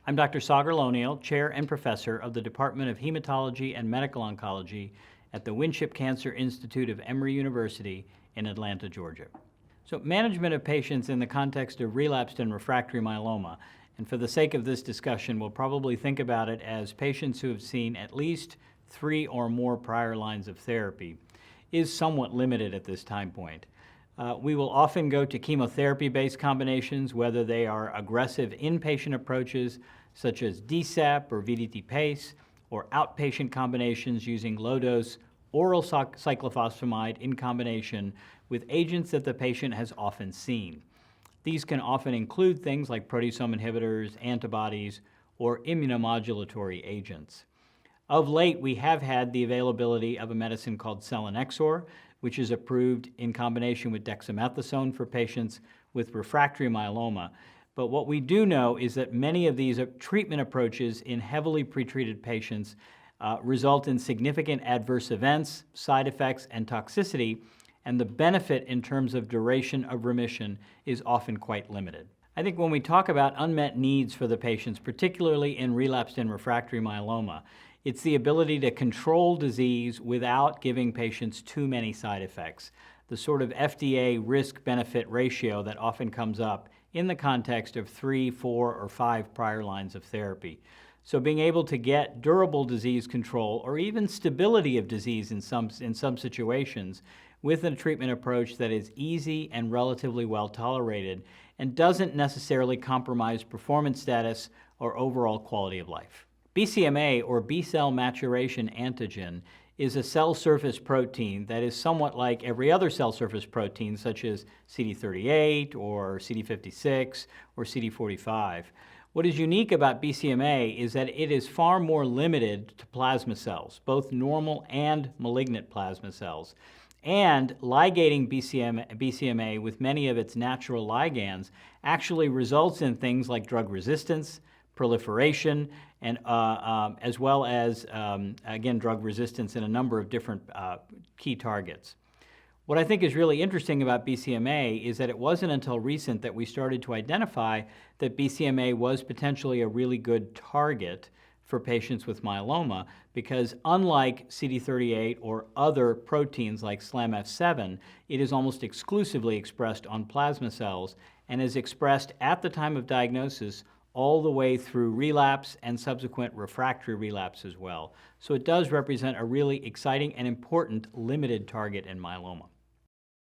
I'm Dr. Sagar Lonial, Chair and Professor of the Department of Hematology and Medical Oncology at the Winship Cancer Institute of Emory University in Atlanta, Georgia. So management of patients in the context of relapsed and refractory myeloma, and for the sake of this discussion, we'll probably think about it as patients who have seen at least 3 or more prior lines of therapy, is somewhat limited at this time point. We will often go to chemotherapy-based combinations, whether they are aggressive inpatient approaches such as DSAP or VDT-PACE, or outpatient combinations using low-dose oral cyclophosphamide in combination with agents that the patient has often seen. These can often include things like proteasome inhibitors, antibodies, or immunomodulatory agents. Of late, we have had the availability of a medicine called selinexor, which is approved in combination with dexamethasone for patients with refractory myeloma. But what we do know is that many of these treatment approaches in heavily pretreated patients result in significant adverse events, side effects, and toxicity, and the benefit in terms of duration of remission is often quite limited. I think when we talk about unmet needs for the patients, particularly in relapsed and refractory myeloma, it's the ability to control disease without giving patients too many side effects, the sort of FDA risk-benefit ratio that often comes up in the context of 3, 4, or 5 prior lines of therapy. So being able to get durable disease control or even stability of disease in some situations with a treatment approach that is easy and relatively well tolerated and doesn't necessarily compromise performance status or overall quality of life. BCMA, or B-cell maturation antigen, is a cell surface protein that is somewhat like every other cell surface protein, such as CD38 or CD56 or CD45. What is unique about BCMA is that it is far more limited to plasma cells, both normal and malignant plasma cells. And ligating BCMA with many of its natural ligands actually results in things like drug resistance, proliferation, and as well as, again, drug resistance in a number of different key targets. What I think is really interesting about BCMA is that it wasn't until recent that we started to identify that BCMA was potentially a really good target for patients with myeloma, because unlike CD38 or other proteins like SLAMF7, it is almost exclusively expressed on plasma cells and is expressed at the time of diagnosis all the way through relapse and subsequent refractory relapse as well. So it does represent a really exciting and important limited target in myeloma.